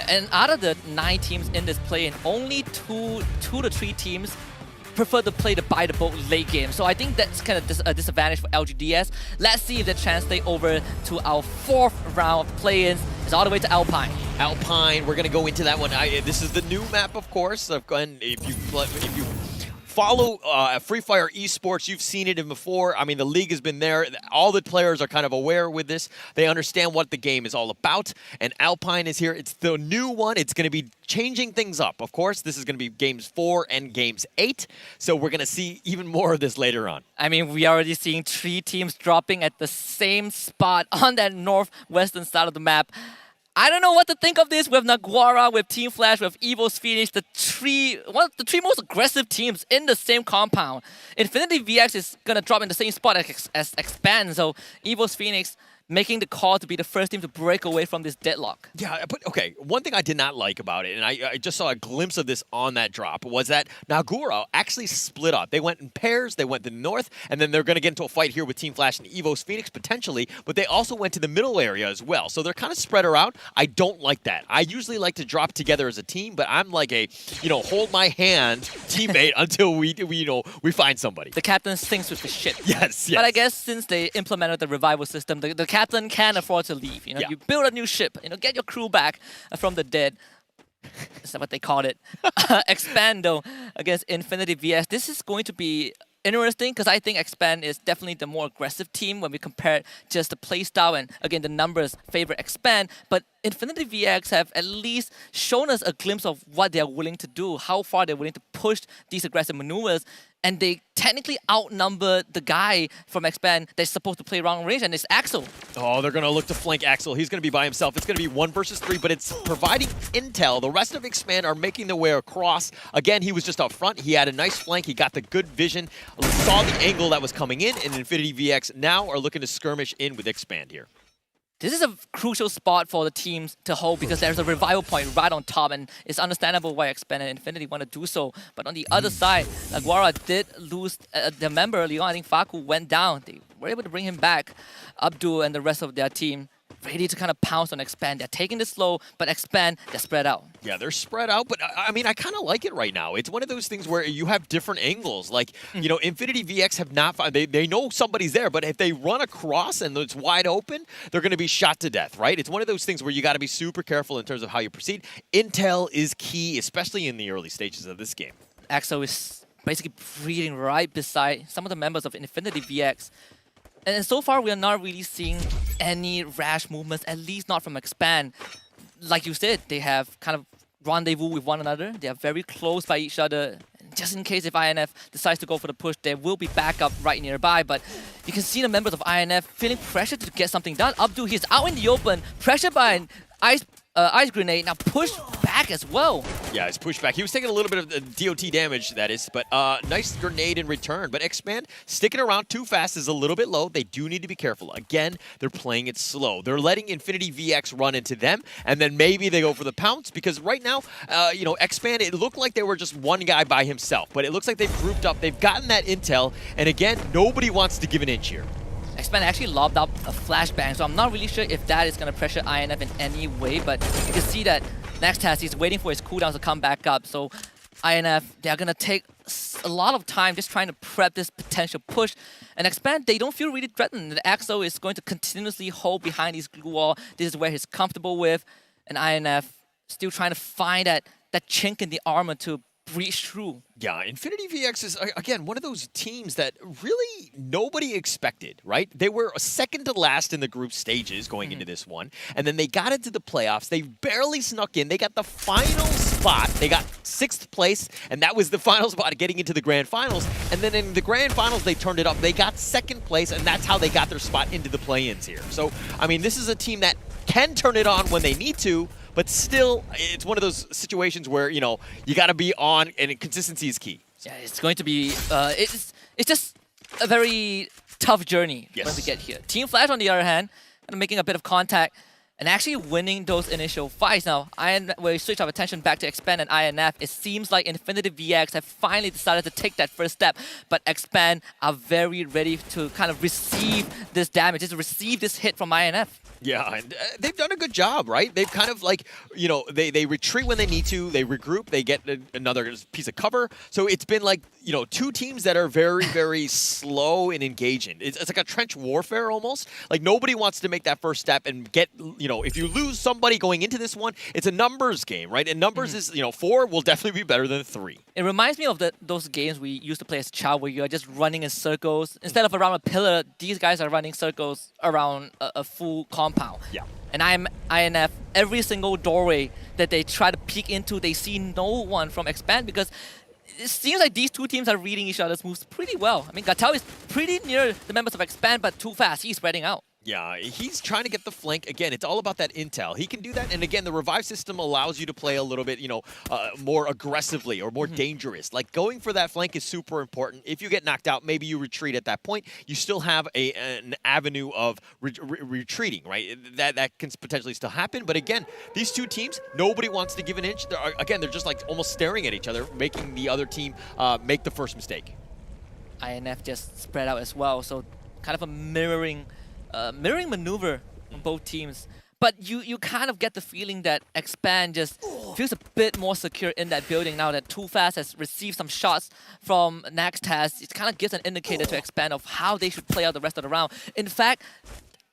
And out of the 9 teams in this play-in, only two to 3 teams prefer to play the buy the boat late game. So I think that's kind of a disadvantage for LGDS. Let's see if that translates over to our 4th round of play-ins. It's all the way to Alpine. Alpine, we're going to go into that one. This is the new map, of course. And if you follow Free Fire Esports, you've seen it before. I mean, the league has been there. All the players are kind of aware with this. They understand what the game is all about. And Alpine is here. It's the new one. It's going to be changing things up. Of course, this is going to be Games 4 and Games 8. So we're going to see even more of this later on. I mean, we are already seeing 3 teams dropping at the same spot on that northwestern side of the map. I don't know what to think of this with Naguara, with Team Flash, with Evo's Phoenix, the 3 most aggressive teams in the same compound. Infinity VX is going to drop in the same spot as Expand, so Evo's Phoenix making the call to be the first team to break away from this deadlock. Yeah, but okay, one thing I did not like about it, and I just saw a glimpse of this on that drop, was that Nagura actually split up. They went in pairs, they went to the north, and then they're going to get into a fight here with Team Flash and Evo's Phoenix potentially, but they also went to the middle area as well. So they're kind of spread around. I don't like that. I usually like to drop together as a team, but I'm like a, hold my hand teammate until we find somebody. The captain sinks with the ship. Yes. But I guess since they implemented the revival system, the captain can't afford to leave. You build a new ship, get your crew back from the dead. Is that what they called it? Expand, though, against Infinity VS. This is going to be interesting because I think Expand is definitely the more aggressive team when we compare just the playstyle and, again, the numbers favor Expand. But Infinity VX have at least shown us a glimpse of what they are willing to do, how far they're willing to push these aggressive maneuvers. And they technically outnumber the guy from Expand that's supposed to play long range, and it's Axel. Oh, they're going to look to flank Axel. He's going to be by himself. It's going to be 1 versus 3, but it's providing intel. The rest of Expand are making their way across. Again, he was just up front. He had a nice flank. He got the good vision, saw the angle that was coming in, and Infinity VX now are looking to skirmish in with Expand here. This is a crucial spot for the teams to hold because there's a revival point right on top, and it's understandable why Expand and Infinity want to do so. But on the other side, Naguara did lose their member early on. I think Faku went down. They were able to bring him back. Abdul and the rest of their team ready to kind of pounce on Expand. They're taking this slow, but Expand, they're spread out. Yeah, they're spread out, but I mean, I kind of like it right now. It's one of those things where you have different angles. Like, Infinity VX have not found, they know somebody's there, but if they run across and it's wide open, they're going to be shot to death, right? It's one of those things where you got to be super careful in terms of how you proceed. Intel is key, especially in the early stages of this game. Axel is basically breathing right beside some of the members of Infinity VX. And so far, we are not really seeing any rash movements, at least not from Expand. Like you said, they have kind of rendezvous with one another. They are very close by each other. And just in case if INF decides to go for the push, there will be backup right nearby. But you can see the members of INF feeling pressured to get something done. Abdul, he's out in the open, pressured by an ice grenade, now pushed back as well. Yeah, it's pushed back. He was taking a little bit of DOT damage, that is, but nice grenade in return. But Expand, sticking around too fast is a little bit low. They do need to be careful. Again, they're playing it slow. They're letting Infinity VX run into them, and then maybe they go for the pounce, because right now, Expand, it looked like they were just one guy by himself, but it looks like they've grouped up. They've gotten that intel, and again, nobody wants to give an inch here. Expand actually lobbed up a flashbang, so I'm not really sure if that is going to pressure INF in any way, but you can see that Nextaz is waiting for his cooldowns to come back up, so INF, they're going to take a lot of time just trying to prep this potential push, and Expand, they don't feel really threatened. The Axo is going to continuously hold behind his glue wall. This is where he's comfortable with, and INF still trying to find that chink in the armor to breach through. Yeah, Infinity VX is, again, one of those teams that really nobody expected, right? They were second to last in the group stages going into this one, and then they got into the playoffs. They barely snuck in. They got the final spot. They got 6th place, and that was the final spot getting into the grand finals. And then in the grand finals, they turned it up. They got 2nd place, and that's how they got their spot into the play-ins here. So, I mean, this is a team that can turn it on when they need to, but still, it's one of those situations where, you got to be on, and consistency is key. Yeah, it's going to be, it's just a very tough journey when we get here. Team Flash, on the other hand, making a bit of contact and actually winning those initial fights. Now, we switch our attention back to Expand and INF. It seems like Infinity VX have finally decided to take that first step, but Expand are very ready to kind of receive this damage, just receive this hit from INF. Yeah, and they've done a good job, right? They've kind of like, they retreat when they need to, they regroup, they get another piece of cover. So it's been like, two teams that are very, very slow and engaging. It's like a trench warfare almost. Like nobody wants to make that first step and get, if you lose somebody going into this one, it's a numbers game, right? And numbers is, 4 will definitely be better than 3. It reminds me of those games we used to play as a child where you're just running in circles. Instead of around a pillar, these guys are running circles around a full compound. Yeah. And INF, every single doorway that they try to peek into, they see no one from Expand because it seems like these two teams are reading each other's moves pretty well. I mean, Gatel is pretty near the members of Expand, but too fast. He's spreading out. Yeah, he's trying to get the flank. Again, it's all about that intel. He can do that. And again, the revive system allows you to play a little bit, more aggressively or more dangerous. Like going for that flank is super important. If you get knocked out, maybe you retreat at that point. You still have an avenue of retreating, right? That can potentially still happen. But again, these two teams, nobody wants to give an inch. They're just like almost staring at each other, making the other team make the first mistake. INF just spread out as well. So kind of a mirroring maneuver on both teams. But you kind of get the feeling that Expand just feels a bit more secure in that building now that Too Fast has received some shots from Naxtaz. It kind of gives an indicator to Expand of how they should play out the rest of the round. In fact,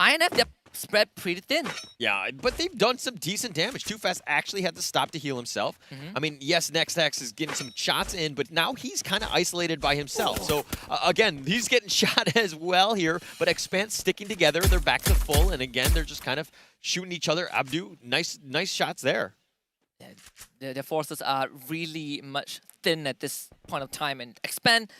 INF, they're spread pretty thin. Yeah, but they've done some decent damage. Too Fast actually had to stop to heal himself. I mean, yes, Naxtaz is getting some shots in, but now he's kind of isolated by himself. So, again, he's getting shot as well here, but Expand sticking together. They're back to full, and again, they're just kind of shooting each other. Abdu, nice shots there. Yeah, their forces are really much thin at this point of time, and Expand,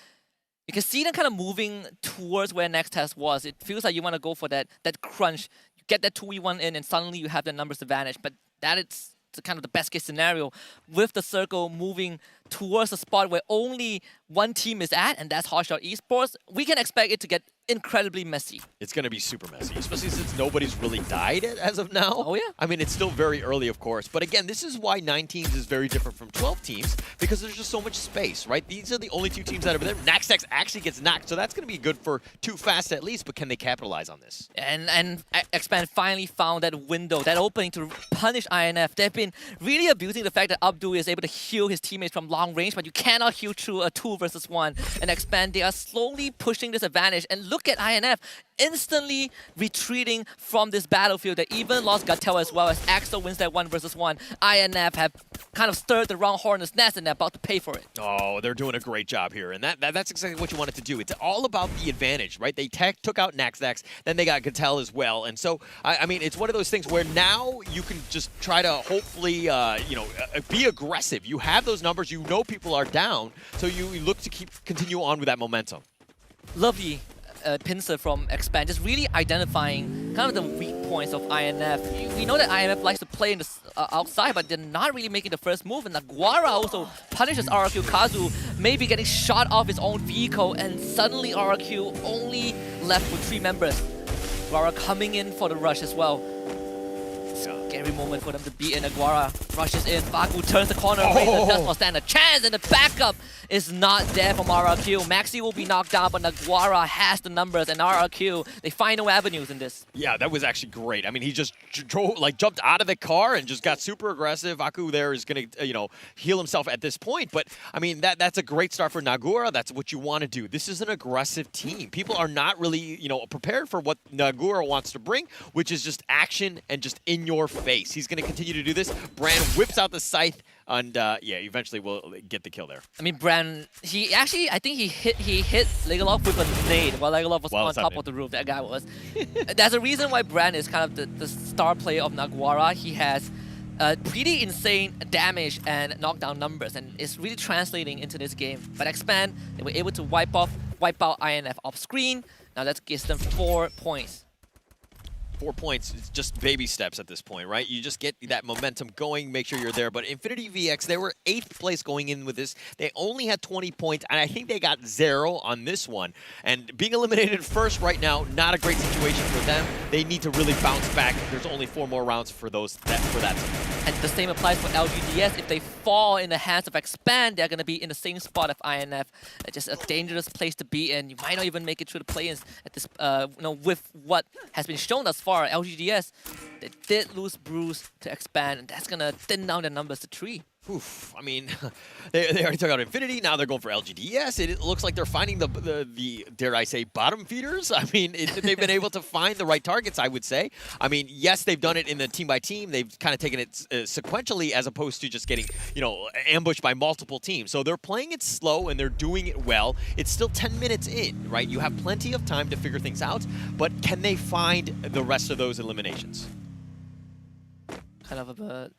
you can see them kind of moving towards where Naxtaz was. It feels like you want to go for that crunch. You get that 2v1 in, and suddenly you have the numbers advantage. But that is kind of the best case scenario with the circle moving towards a spot where only one team is at, and that's Hotshot Esports. We can expect it to get incredibly messy. It's going to be super messy, especially since nobody's really died as of now. Oh, yeah. I mean, it's still very early, of course. But again, this is why 9 teams is very different from 12 teams, because there's just so much space, right? These are the only 2 teams that are there. Naxtaz actually gets knocked, so that's going to be good for Too Fast at least, but can they capitalize on this? And Expand finally found that window, that opening to punish INF. They've been really abusing the fact that Abdul is able to heal his teammates from long range, but you cannot heal through a 2 versus 1. And Expand, they are slowly pushing this advantage. And look at INF instantly retreating from this battlefield. They even lost Gatel as well as Axel wins that 1 versus 1. INF have kind of stirred the wrong hornet's nest and they're about to pay for it. Oh, they're doing a great job here. And that's exactly what you wanted to do. It's all about the advantage, right? They took out Naxtaz, then they got Gatel as well. And so, I mean, it's one of those things where now you can just try to hopefully, be aggressive. You have those numbers. You know people are down. So you look to continue on with that momentum. Lovely pincer from Expand, just really identifying kind of the weak points of INF. We know that INF likes to play in the outside, but they're not really making the first move. And Naguara also punishes RRQ. Kazu maybe getting shot off his own vehicle, and suddenly RRQ only left with 3 members. Naguara coming in for the rush as well. Scary moment for them to beat in. Naguara rushes in. Faku turns the corner away. Does not stand a chance, and the backup is not there from RRQ. Maxi will be knocked down, but Naguara has the numbers, and RRQ, they find no avenues in this. Yeah, that was actually great. I mean, he just jumped out of the car and just got super aggressive. Faku there is going to, heal himself at this point. But, I mean, that's a great start for Naguara. That's what you want to do. This is an aggressive team. People are not really, prepared for what Naguara wants to bring, which is just action and just in your face. He's going to continue to do this. Bran whips out the scythe, and eventually we'll get the kill there. I mean, Bran, I think he hit Legolas with a nade while Legolas was on top of the roof. That guy was. There's a reason why Bran is kind of the star player of Naguara. He has pretty insane damage and knockdown numbers, and it's really translating into this game. But Expand, they were able to wipe out INF off screen. Now that gives them 4 points. 4 points, it's just baby steps at this point, right? You just get that momentum going, make sure you're there. But Infinity VX, they were 8th place going in with this. They only had 20 points, and I think they got 0 on this one. And being eliminated first right now, not a great situation for them. They need to really bounce back. There's only 4 more rounds for that. And the same applies for LGDS. If they fall in the hands of Expand, they're going to be in the same spot of INF. It's just a dangerous place to be in. You might not even make it through the play-ins at this, with what has been shown thus far. LGDS, they did lose Bruce to Expand, and that's going to thin down their numbers to 3. Oof, I mean, they already took out Infinity. Now they're going for LGDS. It looks like they're finding the dare I say, bottom feeders. I mean, they've been able to find the right targets, I would say. I mean, yes, they've done it in the team by team. They've kind of taken it sequentially as opposed to just getting, ambushed by multiple teams. So they're playing it slow and they're doing it well. It's still 10 minutes in, right? You have plenty of time to figure things out, but can they find the rest of those eliminations? Kind of a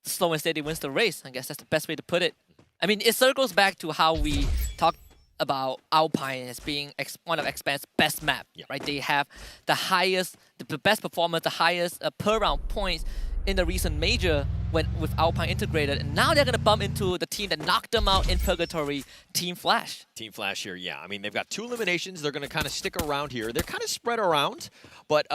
slow and steady wins the race. I guess that's the best way to put it. I mean, it circles back to how we talked about Alpine as being one of Expand's best map, right? They have the highest, the best performance, the highest per round points in the recent major with Alpine integrated, and now they're going to bump into the team that knocked them out in Purgatory, Team Flash. Team Flash here, yeah. I mean, they've got 2 eliminations. They're going to kind of stick around here. They're kind of spread around, but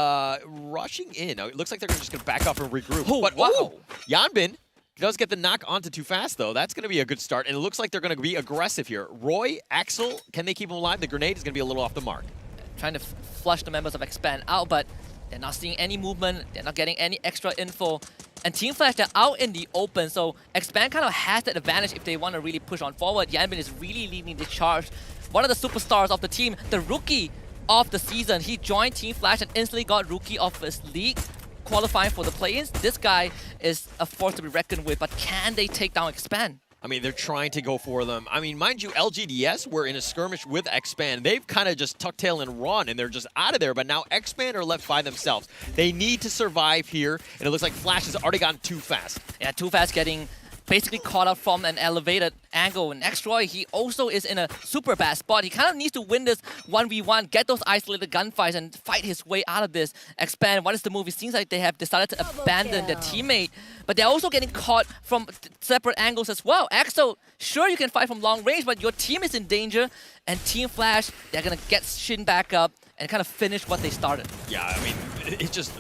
rushing in. It looks like they're just going to back up and regroup. Oh, but wow. Yanbin does get the knock onto Too Fast, though. That's going to be a good start, and it looks like they're going to be aggressive here. Roy, Axel, can they keep him alive? The grenade is going to be a little off the mark. Trying to flush the members of Expand out, but they're not seeing any movement. They're not getting any extra info. And Team Flash, they're out in the open, so Expand kind of has that advantage if they want to really push on forward. Yanbin is really leading the charge. One of the superstars of the team, the rookie of the season. He joined Team Flash and instantly got rookie of his league, qualifying for the play-ins. This guy is a force to be reckoned with, but can they take down Expand? I mean, they're trying to go for them. I mean, mind you, LGDS were in a skirmish with Expand. They've kind of just tucked tail and run, and they're just out of there. But now Expand are left by themselves. They need to survive here, and it looks like Flash has already gone Too Fast. Yeah, Too Fast getting basically caught up from an elevated angle. And Xroy, he also is in a super bad spot. He kind of needs to win this 1v1, get those isolated gunfights, and fight his way out of this. Expand, what is the move? It seems like they have decided to abandon their teammate, but they're also getting caught from separate angles as well. Axel, sure, you can fight from long range, but your team is in danger, and Team Flash, they're going to get Shin back up and kind of finish what they started. Yeah, I mean, it's just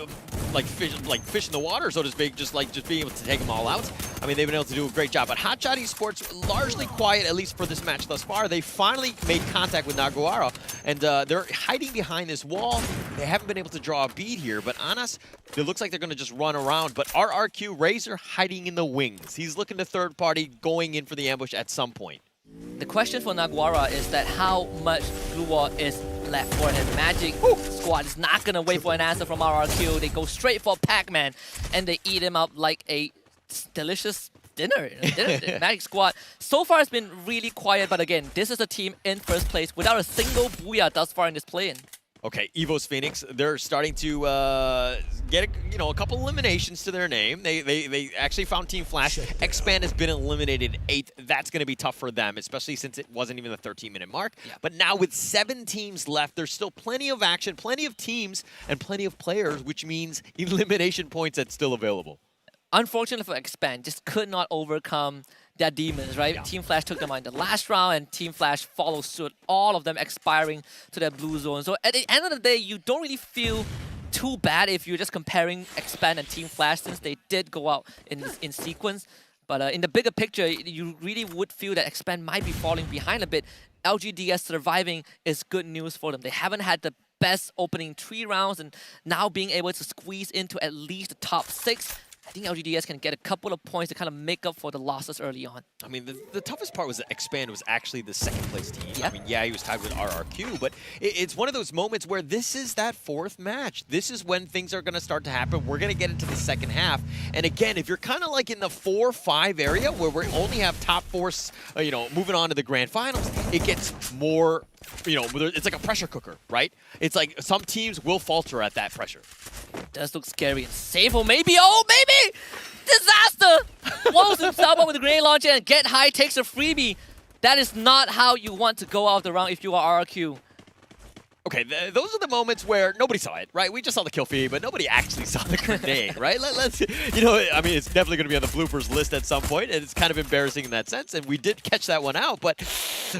like fish in the water, so to speak, just being able to take them all out. I mean, they've been able to do a great job. But Hotshot Esports, largely quiet, at least for this match thus far. They finally made contact with Naguara, and they're hiding behind this wall. They haven't been able to draw a bead here, but Anas, it looks like they're going to just run around. But RRQ, Razor hiding in the wings. He's looking to third party, going in for the ambush at some point. The question for Naguara is that how much Blue Wall is left for him. Magic Squad is not going to wait for an answer from RRQ. They go straight for Pac-Man, and they eat him up like a delicious dinner. Magic Squad so far has been really quiet, but again, this is a team in first place without a single booyah thus far in this play-in. Okay, Evo's Phoenix, they're starting to get a couple eliminations to their name. They actually found Team Flash. Expand has been eliminated 8th. That's going to be tough for them, especially since it wasn't even the 13-minute mark. Yeah. But now with 7 teams left, there's still plenty of action, plenty of teams, and plenty of players, which means elimination points that's still available. Unfortunately for Expand, just could not overcome their demons, right? Yeah. Team Flash took them out in the last round, and Team Flash follows suit, all of them expiring to their blue zone. So at the end of the day, you don't really feel too bad if you're just comparing Expand and Team Flash, since they did go out in sequence. But in the bigger picture, you really would feel that Expand might be falling behind a bit. LGDS surviving is good news for them. They haven't had the best opening 3 rounds, and now being able to squeeze into at least the top 6, I think LGDS can get a couple of points to kind of make up for the losses early on. I mean, the toughest part was that Expand was actually the 2nd place team. Yeah. I mean, yeah, he was tied with RRQ, but it's one of those moments where this is that 4th match. This is when things are going to start to happen. We're going to get into the second half. And again, if you're kind of like in the 4-5 area where we only have top 4, moving on to the grand finals, it gets more, it's like a pressure cooker, right? It's like some teams will falter at that pressure. It does look scary. And Sable maybe, disaster! Blows himself up with the grenade launcher, and Get High takes a freebie. That is not how you want to go out of the round if you are RRQ. Okay, those are the moments where nobody saw it, right? We just saw the kill feed, but nobody actually saw the grenade, right? Let's, I mean, it's definitely going to be on the bloopers list at some point, and it's kind of embarrassing in that sense. And we did catch that one out, but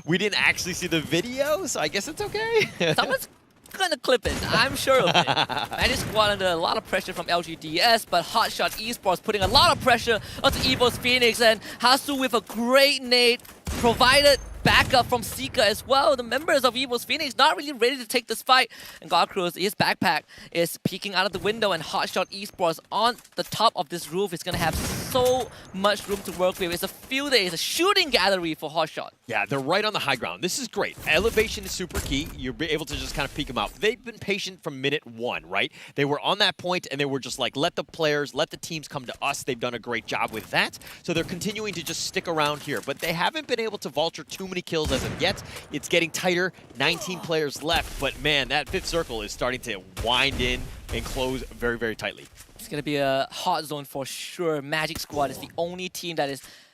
we didn't actually see the video, so I guess it's okay. Someone's gonna clip it, I'm sure of it. Magic Squad under a lot of pressure from LGDS, but Hotshot Esports putting a lot of pressure onto Evo's Phoenix, and Hasu with a great nade provided backup from Seeker as well. The members of Evil's Phoenix not really ready to take this fight. And Godcruz, his backpack is peeking out of the window, and Hotshot Esports on the top of this roof is going to have so much room to work with. It's a field day, it's a shooting gallery for Hotshot. Yeah, they're right on the high ground. This is great. Elevation is super key. You're able to just kind of peek them out. They've been patient from minute one, right? They were on that point, and they were just like, let the players, let the teams come to us. They've done a great job with that. So they're continuing to just stick around here. But they haven't been able to vulture too many kills as of yet. It's getting tighter. 19 players left. But man, that fifth circle is starting to wind in and close very, very tightly. It's going to be a hot zone for sure. Magic Squad is the only team that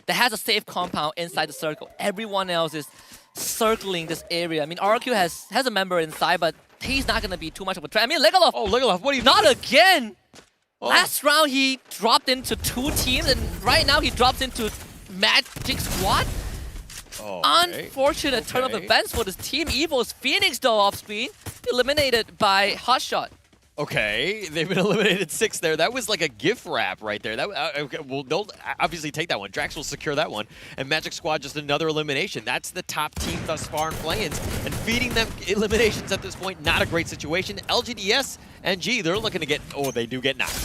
has a safe compound inside the circle. Everyone else is circling this area. I mean, RQ has a member inside, but he's not going to be too much of a threat. I mean, Legalov. Oh, Legalov, what are you Not doing? again. Oh. Last round, he dropped into 2 teams, and right now he drops into Magic Squad. Oh, Unfortunate turn of events for this team. Evil's Phoenix, though, off screen, eliminated by Hotshot. Okay, they've been eliminated 6 there. That was like a gift wrap right there. That okay, well, they'll obviously take that one. Drax will secure that one. And Magic Squad, just another elimination. That's the top team thus far in play-ins. And feeding them eliminations at this point, not a great situation. LGDS and G, they're looking to get, oh, they do get knocked.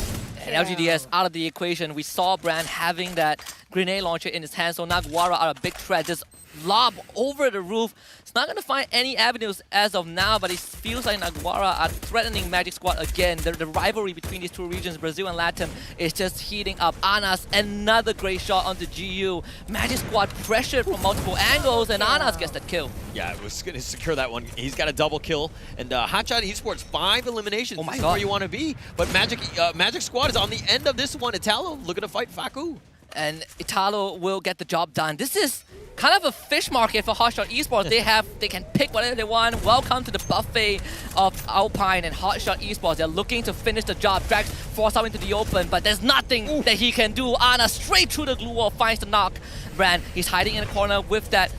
And LGDS out of the equation. We saw Brand having that grenade launcher in his hand, so Naguara are a big threat. Just lob over the roof. It's not going to find any avenues as of now, but it feels like Naguara are threatening Magic Squad again. The rivalry between these two regions, Brazil and Latam, is just heating up. Anas, another great shot onto GU. Magic Squad pressured from multiple angles, and Anas gets that kill. Yeah, it was going to secure that one. He's got a double kill. And Hotshot Esports, 5 eliminations. Oh my this is God. where you want to be. But Magic Squad is on the end of this one. Italo looking to fight Faku. And Italo will get the job done. This is kind of a fish market for Hotshot Esports. They can pick whatever they want. Welcome to the buffet of Alpine and Hotshot Esports. They're looking to finish the job. Drax forced out into the open, but there's nothing that he can do. Ana straight through the glue wall finds the knock. Brand, he's hiding in the corner with that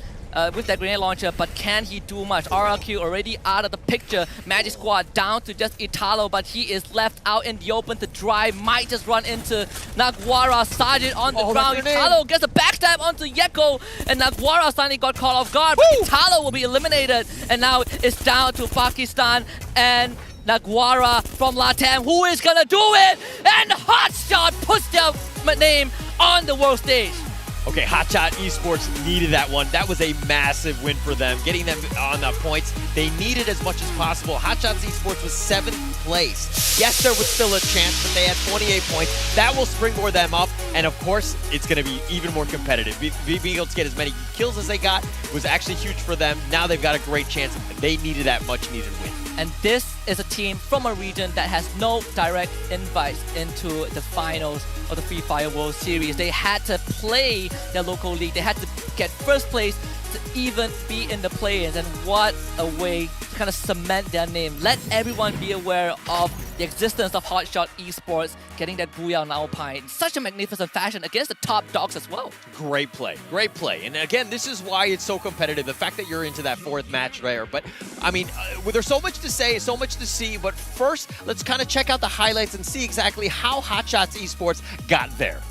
grenade launcher, but can he do much? RRQ already out of the picture. Magic Squad down to just Italo, but he is left out in the open to dry. Might just run into Naguara. Sergeant on the ground. Italo gets a backstab onto Yeko, and Naguara suddenly got caught off guard. But Italo will be eliminated, and now it's down to Pakistan and Naguara from Latam, who is gonna do it? And Hotshot puts their name on the world stage. Okay, Hotshot Esports needed that one. That was a massive win for them, getting them on the points. They needed as much as possible. Hotshot Esports was 7th place. Yes, there was still a chance, but they had 28 points. That will springboard them up, and of course, it's going to be even more competitive. Being able to get as many kills as they got was actually huge for them. Now they've got a great chance. They needed that much-needed win. And this is a team from a region that has no direct invites into the finals of the Free Fire World Series. They had to play their local league. They had to get first place to even be in the play-ins. And what a way to kind of cement their name. Let everyone be aware of the existence of Hotshot Esports getting that booyah on Alpine in such a magnificent fashion against the top dogs as well. Great play. Great play. And again, this is why it's so competitive. The fact that you're into that 4th match there. But, I mean, there's so much to say, so much to see. But first, let's kind of check out the highlights and see exactly how Hotshot Esports got there.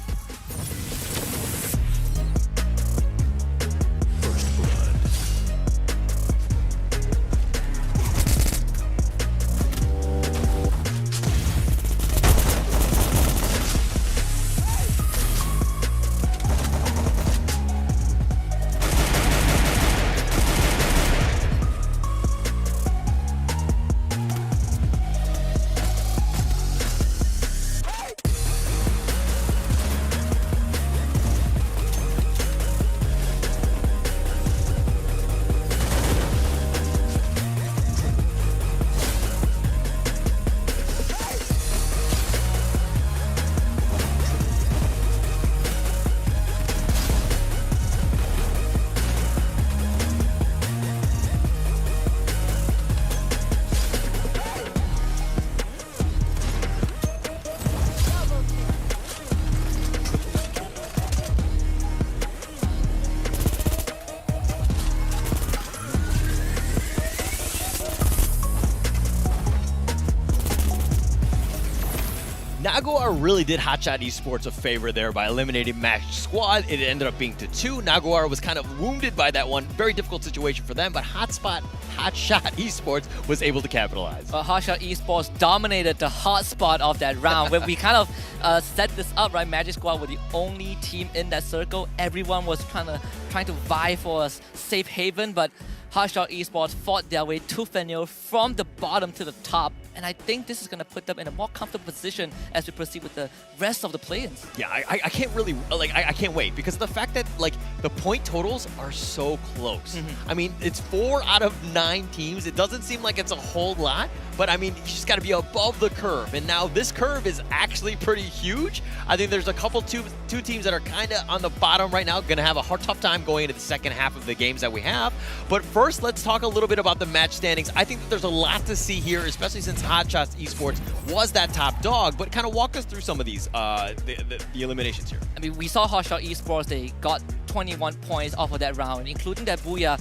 Naguara really did Hotshot Esports a favor there by eliminating Magic Squad. It ended up being to 2. Naguara was kind of wounded by that one. Very difficult situation for them, but Hotshot Esports was able to capitalize. Hotshot Esports dominated the hotspot of that round. When we kind of set this up, right? Magic Squad were the only team in that circle. Everyone was trying to vie for a safe haven, but Hotshot Esports fought their way tooth and nail from the bottom to the top, and I think this is going to put them in a more comfortable position as we proceed with the rest of the play-ins. Yeah, I can't really, I can't wait because of the fact that, the point totals are so close. I mean, it's 4 out of 9 teams. It doesn't seem like it's a whole lot, but I mean, you just got to be above the curve, and now this curve is actually pretty huge. I think there's a couple, two teams that are kind of on the bottom right now, going to have a tough time going into the second half of the games that we have. But first, let's talk a little bit about the match standings. I think that there's a lot to see here, especially since Hotshot Esports was that top dog, but kind of walk us through some of these, the eliminations here. I mean, we saw Hotshot Esports, they got 21 points off of that round, including that Booyah.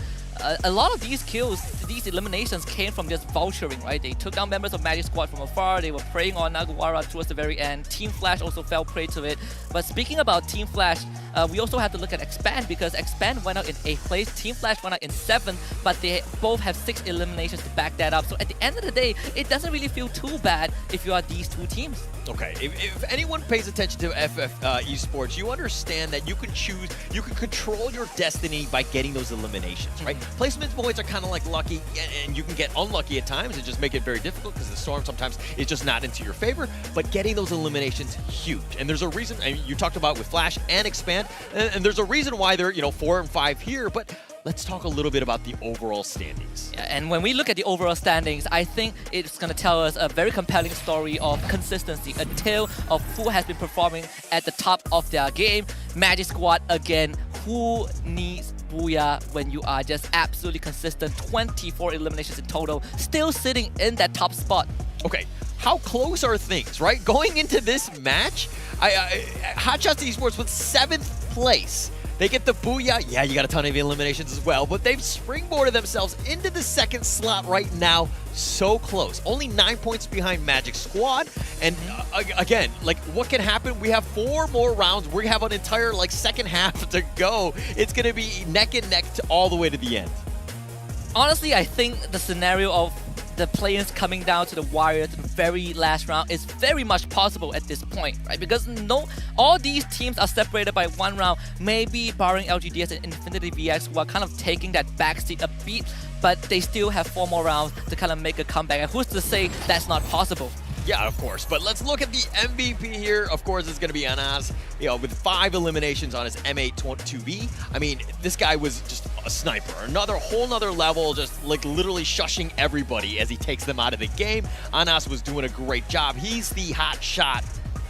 A lot of these kills, these eliminations came from just vulturing, right? They took down members of Magic Squad from afar. They were preying on Naguara towards the very end. Team Flash also fell prey to it. But speaking about Team Flash, we also have to look at Expand because Expand went out in 8th place. Team Flash went out in 7th, but they both have 6 eliminations to back that up. So at the end of the day, it doesn't really feel too bad if you are these two teams. Okay, if anyone pays attention to Esports, you understand that you can choose, you can control your destiny by getting those eliminations, right? Placement points are kind of like lucky, and you can get unlucky at times and just make it very difficult because the storm sometimes is just not into your favor, but getting those eliminations, huge. And there's a reason, and you talked about with Flash and Expand, and there's a reason why they're, 4 and 5 here, but let's talk a little bit about the overall standings. Yeah, and when we look at the overall standings, I think it's going to tell us a very compelling story of consistency, a tale of who has been performing at the top of their game. Magic Squad, again, who needs Booyah when you are just absolutely consistent? 24 eliminations in total, still sitting in that top spot. Okay, how close are things, right? Going into this match, Hotshot Esports with 7th place. They get the Booyah. Yeah, you got a ton of eliminations as well, but they've springboarded themselves into the 2nd slot right now. So close. Only 9 points behind Magic Squad. And again, what can happen? We have 4 more rounds. We have an entire, second half to go. It's going to be neck and neck all the way to the end. Honestly, I think the scenario of the players coming down to the wire to the very last round is very much possible at this point, right? Because all these teams are separated by 1 round, maybe barring LGDS and Infinity VX, who are kind of taking that backseat a bit, but they still have 4 more rounds to kind of make a comeback. And who's to say that's not possible? Yeah, of course. But let's look at the MVP here. Of course, it's going to be Anas, with 5 eliminations on his M8-2B. I mean, this guy was just a sniper. Whole nother level, just literally shushing everybody as he takes them out of the game. Anas was doing a great job. He's the hot shot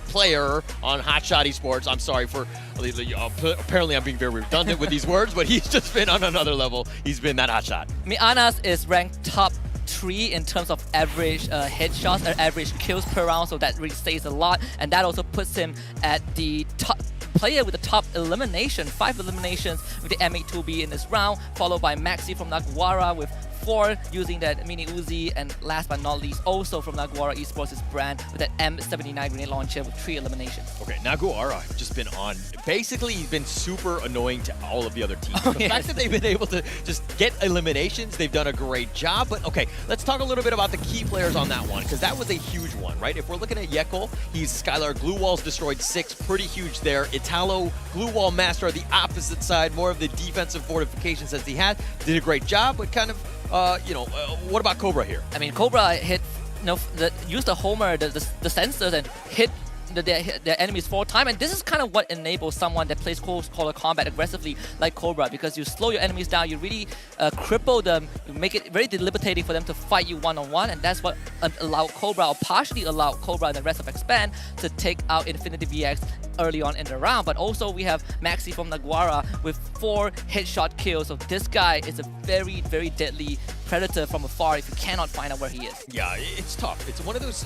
player on Hotshot Esports. I'm sorry for, apparently I'm being very redundant with these words, but he's just been on another level. He's been that hot shot. I mean, Anas is ranked top 3 in terms of average headshots or average kills per round, so that really says a lot, and that also puts him at the top player with the top elimination, 5 eliminations with the M8-2B in this round, followed by Maxi from Naguara with 4 using that mini Uzi, and last but not least, also from Naguara Esports' brand with that M79 grenade launcher with 3 eliminations. Okay, Naguara have just been on, basically he's been super annoying to all of the other teams. The fact that they've been able to just get eliminations, they've done a great job. But okay, let's talk a little bit about the key players on that one, because that was a huge one, right? If we're looking at Yekel, he's Skylar Glue Walls destroyed 6, pretty huge there. Italo, Glue Wall Master, the opposite side, more of the defensive fortifications as he had, did a great job, but kind of what about Cobra here? I mean, Cobra hit, used the Homer, the sensors, and hit their enemies 4 times, and this is kind of what enables someone that plays close quarter combat aggressively like Cobra, because you slow your enemies down, you really cripple them, you make it very debilitating for them to fight you one-on-one, and that's what allowed Cobra, or partially allowed Cobra and the rest of Expand to take out Infinity VX early on in the round. But also we have Maxi from Naguara with 4 headshot kills, so this guy is a very, very deadly predator from afar if you cannot find out where he is. Yeah, it's tough. It's one of those,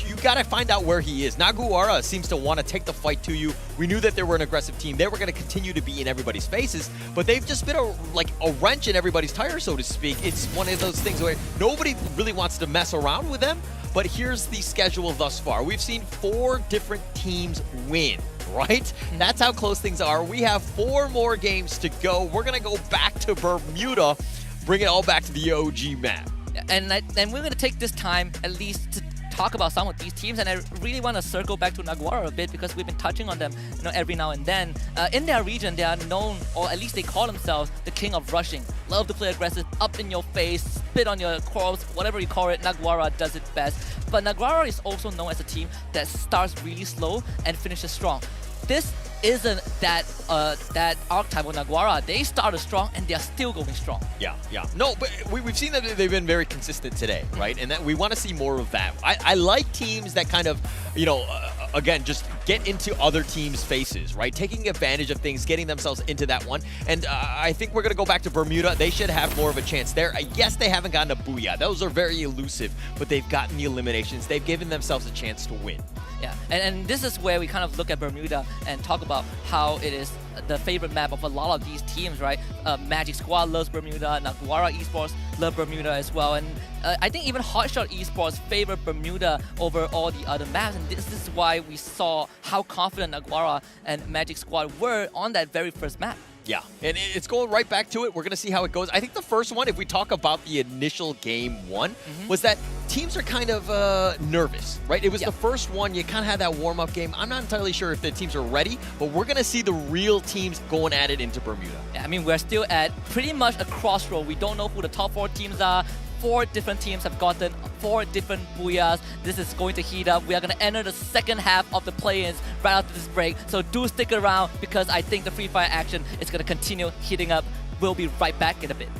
you gotta find out where he is. Naguara seems to want to take the fight to you. We knew that they were an aggressive team. They were going to continue to be in everybody's faces, but they've just been a wrench in everybody's tire, so to speak. It's one of those things where nobody really wants to mess around with them, but here's the schedule thus far. We've seen 4 different teams win, right? That's how close things are. We have 4 more games to go. We're going to go back to Bermuda, bring it all back to the OG map. And we're going to take this time at least to talk about some of these teams, and I really want to circle back to Naguara a bit because we've been touching on them, every now and then. In their region, they are known, or at least they call themselves, the king of rushing. Love to play aggressive, up in your face, spit on your corpse, whatever you call it. Naguara does it best. But Naguara is also known as a team that starts really slow and finishes strong. This isn't that archetype of Naguara. They started strong and they're still going strong. Yeah. No, but we've seen that they've been very consistent today, right? And that we want to see more of that. I like teams that kind of, again, just get into other teams' faces, right? Taking advantage of things, getting themselves into that one. And I think we're going to go back to Bermuda. They should have more of a chance there. Yes, they haven't gotten a booyah. Those are very elusive, but they've gotten the eliminations. They've given themselves a chance to win. Yeah, and this is where we kind of look at Bermuda and talk about how it is the favorite map of a lot of these teams, right? Magic Squad loves Bermuda, Naguara Esports love Bermuda as well, and I think even Hotshot Esports favor Bermuda over all the other maps, and this is why we saw how confident Naguara and Magic Squad were on that very first map. Yeah, and it's going right back to it. We're going to see how it goes. I think the first one, if we talk about the initial game one, was that teams are kind of nervous, right? It was the first one. You kind of had that warm-up game. I'm not entirely sure if the teams are ready, but we're going to see the real teams going at it into Bermuda. Yeah, I mean, we're still at pretty much a crossroad. We don't know who the top 4 teams are. 4 different teams have gotten 4 different booyahs. This is going to heat up. We are going to enter the second half of the play-ins right after this break. So do stick around because I think the Free Fire action is going to continue heating up. We'll be right back in a bit.